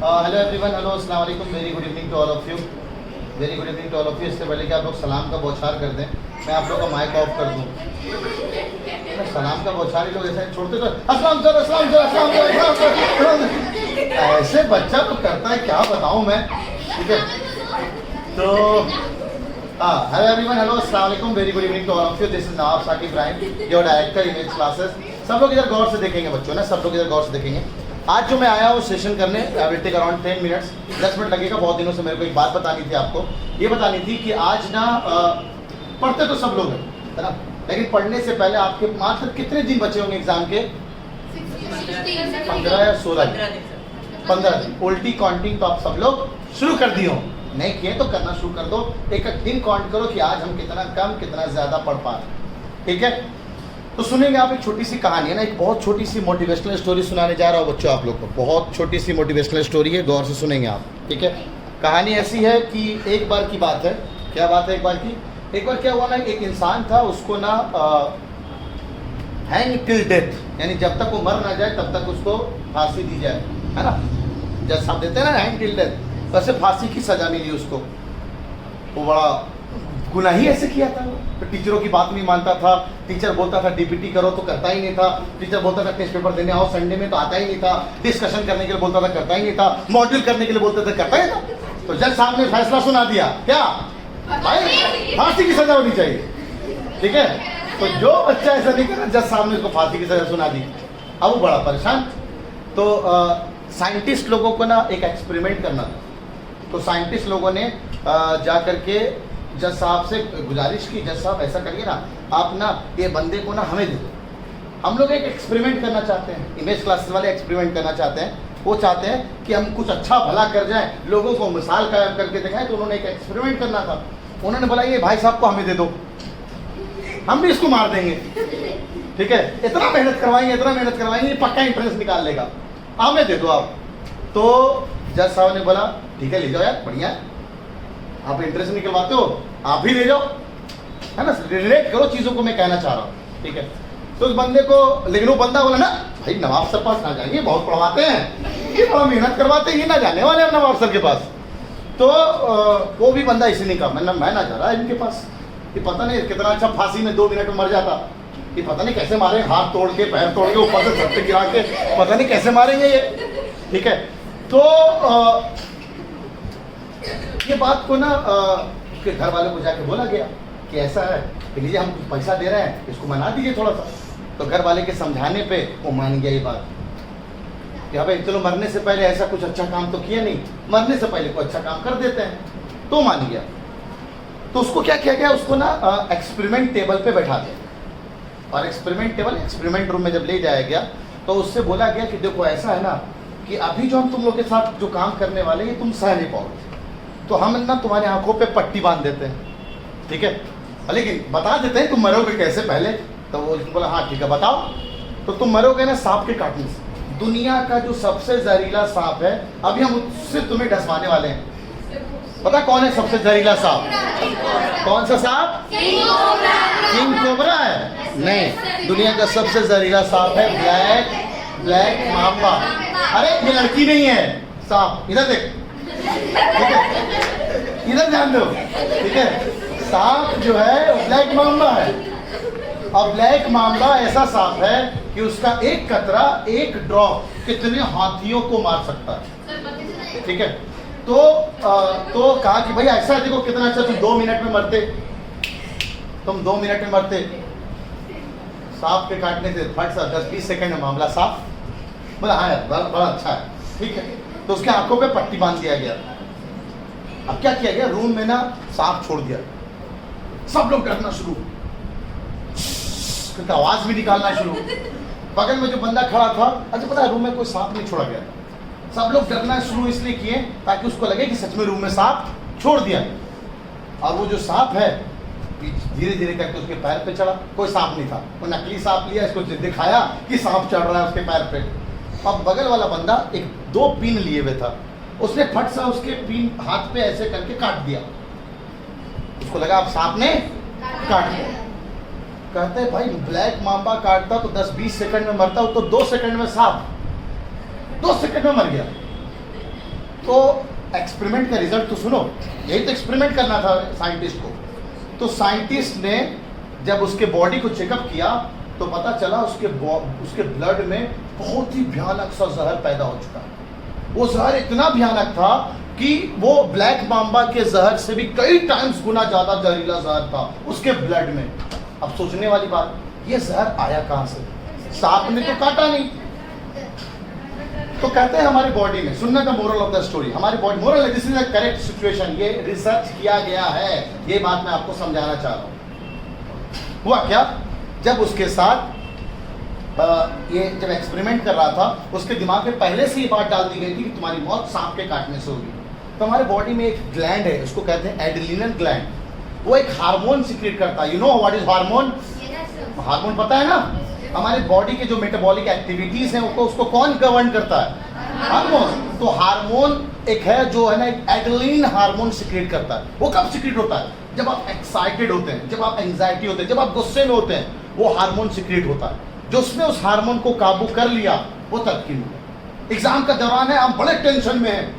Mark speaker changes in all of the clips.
Speaker 1: Hello everyone, hello अस्सलाम वालेकुम, very good evening to all of you, very good evening to all of you. इससे पहले कि आप लोग सलाम का बौछार कर दें, मैं आप लोग का माइक ऑफ कर दूं। सलाम का बौछार ही लोग ऐसे छोड़ते तो अस्सलाम सर, अस्सलाम सर, अस्सलाम सर, अस्सलाम सर, ऐसे बच्चा तो करता है, क्या बताऊं मैं। ठीक है, तो हेलो एवरीवन, हेलो अस्सलाम वालेकुम, very good evening to all of you. This is Nawab Saqib Ibrahim, your director image classes. सब लोग इधर गौर से देखेंगे बच्चों ना, सब लोग इधर गौर से देखेंगे। आज जो मैं आया हूँ सेशन करने, will take around 10 minutes, 10 minute लगेगा। बहुत दिनों से मेरे को एक बात बतानी थी आपको, ये बतानी थी कि आज ना पढ़ते तो सब लोग हैं, है ना, लेकिन पढ़ने से पहले आपके मात्र कितने दिन बचे होंगे एग्जाम के? 15 या 15 दिन। उल्टी काउंटिंग तो आप सब लोग शुरू कर दिए हो, नहीं किए तो करना शुरू कर दो। एक एक दिन काउंट करो कि आज हम कितना कम कितना ज्यादा पढ़ पा रहे। ठीक है, तो सुनेंगे आप एक छोटी सी कहानी है ना, एक बहुत छोटी सी मोटिवेशनल स्टोरी सुनाने जा रहा हूँ बच्चों आप लोग को। बहुत छोटी सी मोटिवेशनल स्टोरी है, गौर से सुनेंगे आप। ठीक है, कहानी ऐसी है कि एक बार की बात है। क्या बात है? एक बार की, एक बार क्या हुआ ना, एक इंसान था, उसको ना हैंग टिल डेथ, यानी जब तक वो मर ना जाए तब तक उसको फांसी दी जाए, है ना। जैसे आप देते हैं ना हैंग टिल डेथ, वैसे फांसी की सजा मिली उसको। वो बड़ा गुनाही ऐसे किया था, तो टीचरों की बात नहीं मानता था। टीचर बोलता था डीपीटी करो तो करता ही नहीं था। टीचर बोलता था टेस्ट पेपर देने आओ संडे में तो आता ही नहीं था। डिस्कशन करने के लिए बोलता था, करता ही नहीं था। मॉड्यूल करने के लिए बोलते थे, करता ही था। तो जज साहब ने फैसला सुना दिया, क्या भाई, फांसी की सजा होनी चाहिए। ठीक है, तो जो बच्चा ऐसा नहीं कर रहा, जज साहब ने उसको फांसी की सजा सुना दी। अब वो बड़ा परेशान। तो साइंटिस्ट लोगों को ना एक एक्सपेरिमेंट करना था, तो साइंटिस्ट लोगों ने जा करके जज साहब से गुजारिश की, जज साहब ऐसा करिए ना, आप ना ये बंदे को ना हमें दे दो, हम लोग एक एक्सपेरिमेंट करना चाहते हैं। इमेज क्लासेस वाले एक्सपेरिमेंट करना चाहते हैं। वो चाहते हैं कि हम कुछ अच्छा भला कर जाएं, लोगों को मिसाल कायम करके दिखाएं। तो उन्होंने एक एक्सपेरिमेंट करना था। उन्होंने बोला ये भाई साहब को हमें दे दो, हम भी इसको मार देंगे। ठीक है, इतना मेहनत करवाएंगे, इतना मेहनत करवाएंगे, ये पक्का इंट्रेंस निकाल लेगा, हमें दे दो आप। तो जज साहब ने बोला ठीक है, ले जाओ यार, बढ़िया है, आप इंटरेस्ट निकलवाते हो, आप ही ले जाओ, है ना, रिलेट करो चीज़ों को, मैं कहना चाह रहा हूँ। ठीक है, तो उस बंदे को, लेकिन वो बंदा बोला ना भाई नवाब सर पास ना जाइए, बहुत पढ़वाते हैं, ये बड़ा मेहनत करवाते हैं, ये ना जाने वाले हम नवाब सर के पास। तो वो भी बंदा इसी ने कहा, मैं ना जा रहा इनके पास, ये पता नहीं कितना अच्छा फांसी में 2 मिनट में मर जाता, ये पता नहीं कैसे मारे, हाथ तोड़ के, पैर तोड़ के, ऊपर से छत पे गिरा के, पता नहीं कैसे मारेंगे ये। ठीक है, तो ये बात को ना उसके घर वालों को जाके बोला गया कि ऐसा है कि लीजिए हम कुछ पैसा दे रहे हैं, इसको मना दीजिए थोड़ा सा। तो घर वाले के समझाने पे वो मान गया ये बात कि हाँ भाई चलो, मरने से पहले ऐसा कुछ अच्छा काम तो किया नहीं, मरने से पहले कोई अच्छा काम कर देते हैं, तो मान गया। तो उसको क्या किया गया, उसको ना एक्सपेरिमेंट टेबल पे बैठा दिया, और एक्सपेरिमेंट टेबल एक्सपेरिमेंट रूम में जब ले जाया गया तो उससे बोला गया कि देखो ऐसा है ना कि अभी जो हम तुम लोग के साथ जो काम करने वाले हैं तुम सह नहीं पाओगे, तो हम ना तुम्हारी आंखों पे पट्टी बांध देते हैं। ठीक है, लेकिन बता देते हैं तुम मरोगे कैसे पहले। तो वो बोला हाँ ठीक है बताओ। तो तुम मरोगे ना सांप के काटने से। दुनिया का जो सबसे जहरीला सांप है, अभी हम उससे तुम्हें डसवाने वाले हैं। पता कौन है सबसे जहरीला सांप? कौन सा सांप? किंग कोबरा है? नहीं, दुनिया का सबसे जहरीला सांप है ब्लैक माम्बा। अरे ये लड़की नहीं है, सांप, इधर देख, इधर ध्यान दो। ठीक है, सांप जो है ब्लैक माम्बा है। और ब्लैक माम्बा ऐसा सांप है कि उसका एक कतरा, एक ड्रॉप कितने हाथियों को मार सकता है। ठीक है, तो कहा कि भाई ऐसा देखो कितना अच्छा, तुम 2 मिनट में मरते, तुम 2 मिनट में मरते सांप के काटने से, फट सा 10-20 सेकंड में मामला साफ। बोला हाँ यार बड़ा अच्छा है। ठीक है, तो उसके आंखों पे पट्टी बांध दिया गया। अब क्या किया गया, रूम में ना सांप छोड़ दिया, सब लोग डरना शुरू, आवाज भी निकालना शुरू। बगल में जो बंदा खड़ा था, अच्छा पता है रूम में कोई सांप नहीं छोड़ा गया, सब लोग डरना शुरू इसलिए किए ताकि उसको लगे कि सच में रूम में सांप छोड़ दिया। और वो जो सांप है धीरे धीरे करके उसके पैर पे चढ़ा। कोई सांप नहीं था, वो नकली सांप लिया, इसको दिखाया कि सांप चढ़ रहा है उसके पैर पे। अब बगल वाला बंदा 1-2 पिन लिए हुए था, उसने फट सा उसके पिन हाथ पे ऐसे करके काट दिया। उसको लगा अब सांप ने काट दिया। कहते हैं भाई ब्लैक माम्बा काटता तो 10-20 सेकंड में मरता, तो 2 सेकंड में सांप 2 सेकंड में मर गया। तो एक्सपेरिमेंट का रिजल्ट तो सुनो, यही तो एक्सपेरिमेंट करना था साइंटिस्ट को। तो साइंटिस्ट ने जब उसके बॉडी को चेकअप किया तो पता चला उसके ब्लड में बहुत ही भयानक सा जहर पैदा हो चुका है। वो जहर इतना भयानक था कि वो ब्लैक मांबा के जहर से भी कई टाइम्स गुना ज्यादा जहरीला जहर था उसके ब्लड में। अब सोचने वाली बात, ये जहर आया कहां से? सांप ने तो काटा नहीं। तो कहते हैं हमारी बॉडी में, सुनना the moral of the story, हमारी body moral, this is the correct situation, ये रिसर्च किया गया है, ये बात मैं आपको समझाना चाह रहा हूं। हुआ क्या, जब उसके साथ ये जब एक्सपेरिमेंट कर रहा था, उसके दिमाग में पहले से ये बात डाल दी गई थी कि तुम्हारी मौत सांप के काटने से होगी। तो हमारे बॉडी में एक ग्लैंड है, उसको कहते हैं एड्रेनलिन ग्लैंड, वो एक हार्मोन सीक्रेट करता है। You know what is hormone? Hormone पता है ना? हमारे बॉडी के जो मेटाबॉलिक एक्टिविटीज हैं उसको कौन गवर्न करता है? हार्मोन। तो हार्मोन एक है जो है ना, एक एड्रेनलिन हार्मोन सीक्रेट करता है। वो कब सीक्रेट होता है? जब आप एक्साइटेड होते हैं, जब आप एंजाइटी होते हैं, जब आप गुस्से में होते हैं, वो हार्मोन सीक्रेट होता है। जो उसने उस हार्मोन को काबू कर लिया वो तरक्की हुई। एग्जाम का दौरान है, हम बड़े टेंशन में हैं,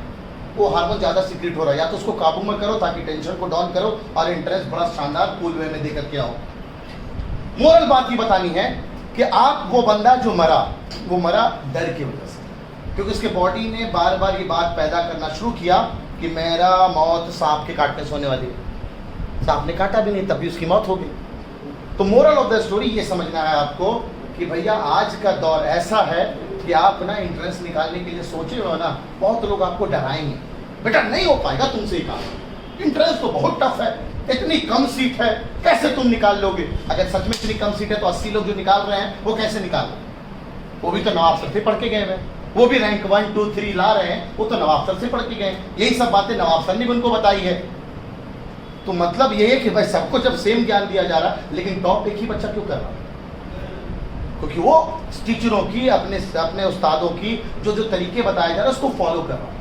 Speaker 1: वो हार्मोन ज्यादा सीक्रेट हो रहा है, या तो उसको काबू में करो ताकि टेंशन को डाउन करो और इंटरेस्ट बड़ा शानदार कूल वे में देकर के आओ। मोरल बात ये बतानी है कि आप, वो बंदा जो मरा, वो मरा डर की वजह से, क्योंकि उसके बॉडी ने बार बार ये बात पैदा करना शुरू किया कि मेरा मौत सांप के काटने से होने वाली है। सांप ने काटा भी नहीं, तभी उसकी मौत हो गई। तो मोरल ऑफ द स्टोरी ये समझना है आपको कि भैया आज का दौर ऐसा है कि आप ना इंट्रेंस निकालने के लिए सोचे हो ना, बहुत लोग आपको डराएंगे, बेटा नहीं हो पाएगा तुमसे काम, इंट्रेंस तो बहुत टफ है, इतनी कम सीट है, कैसे तुम निकाल लोगे? अगर सच में इतनी कम सीट है तो 80 लोग जो निकाल रहे हैं वो कैसे निकाल? वो भी तो नवाब सर से पढ़ के गए हैं, वो भी रैंक 1 2 3 ला रहे हैं, वो तो नवाब सर से पढ़ के गए। यही सब बातें नवाब सर ने उनको बताई है। तो मतलब ये है कि भाई सबको जब सेम ज्ञान दिया जा रहा, लेकिन टॉप एक ही बच्चा क्यों कर रहा? क्योंकि वो टीचरों की, अपने उस्तादों की जो तरीके बताए जा रहे हैं उसको फॉलो कर रहा है।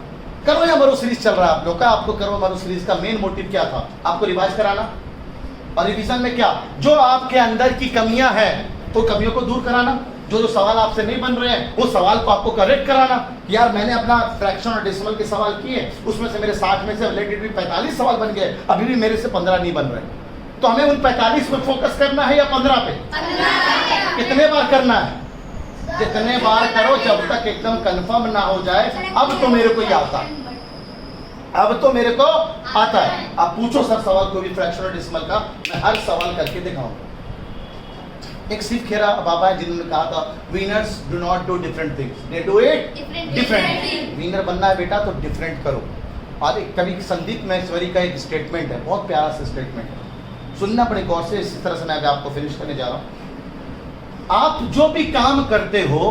Speaker 1: करो या मरो सीरीज चल रहा है आप लोग का, आपको करो मरो सीरीज का मेन मोटिव क्या था? आपको रिवाइज कराना, और रिवीजन में क्या, जो आपके अंदर की कमियां हैं तो कमियों को दूर कराना, जो सवाल आपसे नहीं बन रहे हैं वो सवाल को आपको करेक्ट कराना। यार मैंने अपना फ्रैक्शन और डेसिमल के सवाल किए, उसमें से मेरे 60 में से रिलेटेड 45 सवाल बन गए, अभी भी मेरे से 15 नहीं बन रहे। तो हमें उन 45 पे फोकस करना है या 15 पे? कितने बार करना है? जितने बार करो जब तक एकदम कंफर्म ना हो जाए अब तो मेरे को ही आता है, अब तो मेरे को आता है। आप पूछो सर सवाल कोई भी फ्रैक्शन और डेसिमल का, मैं हर सवाल करके दिखाऊंगा। एक शिव खेरा बाबा है जिन्होंने कहा था, winners do not do different things, they do it different. Winner बनना है बेटा तो डिफरेंट करो। और एक कवि संदीप महेश्वरी का एक स्टेटमेंट है, बहुत प्यारा सा स्टेटमेंट है, सुनना पड़े गौर से। इसी तरह से मैं अभी आपको फिनिश करने जा रहा हूँ। आप जो भी काम करते हो,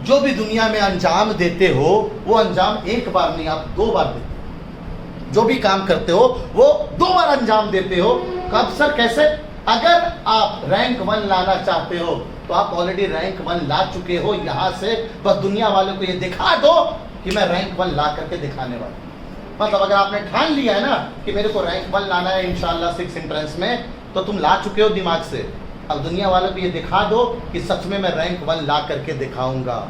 Speaker 1: जो भी दुनिया में अंजाम देते हो, वो अंजाम एक बार नहीं, आप 2 बार देते हो। जो भी काम करते हो वो 2 बार अंजाम देते हो। कब सर, कैसे? अगर आप रैंक 1 लाना चाहते हो तो आप ऑलरेडी रैंक 1 ला चुके हो यहाँ से, बस दुनिया वालों को ये दिखा दो कि मैं रैंक 1 ला करके दिखाने वाला। मतलब अगर आपने ठान लिया है ना कि मेरे को रैंक 1 लाना है इंशाल्लाह 6 एंट्रेंस में, तो तुम ला चुके हो दिमाग से। अब दुनिया वालों को ये दिखा दो कि सच में मैं रैंक 1 ला करके दिखाऊंगा।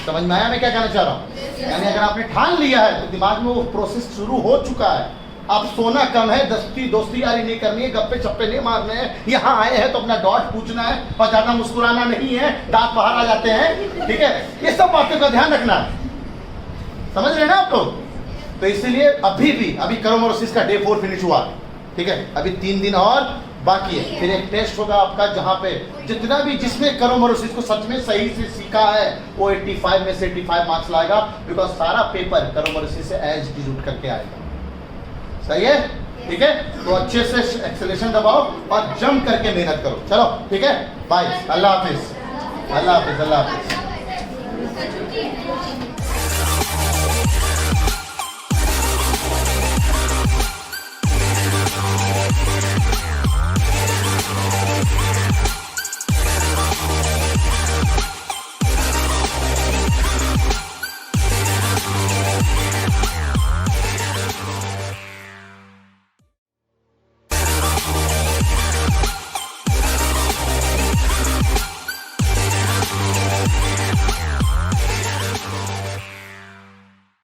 Speaker 1: समझ में आया मैं क्या कहना चाह रहा हूँ? यानी अगर आपने ठान लिया है तो दिमाग में वो प्रोसेस शुरू हो चुका है। अब सोना कम है, दोस्ती यारी नहीं करनी है, गप्पे चप्पे नहीं मारने हैं, यहाँ आए हैं तो अपना डॉट पूछना है और ज्यादा मुस्कुराना नहीं है, दांत बाहर आ जाते हैं, ठीक है? ये सब बातों का ध्यान रखना है। समझ रहे हैं ना आप लोग? तो इसीलिए अभी करोमोरोसिस का डे 4 फिनिश हुआ, ठीक है? अभी 3 दिन और बाकी है, फिर एक टेस्ट होगा आपका जहाँ पे जितना भी जिसने करोमोरोसिस को सच में सही से सीखा है वो 85 में से 85 मार्क्स लाएगा, बिकॉज सारा पेपर करोमोरोसिस से एज इट इज उठ करके आएगा। सही है? ठीक है? तो अच्छे से एक्सेलेरेशन दबाओ और जंप करके मेहनत करो। चलो ठीक है, बाय, अल्लाह हाफिज, अल्लाह हाफिज, अल्लाह हाफिज।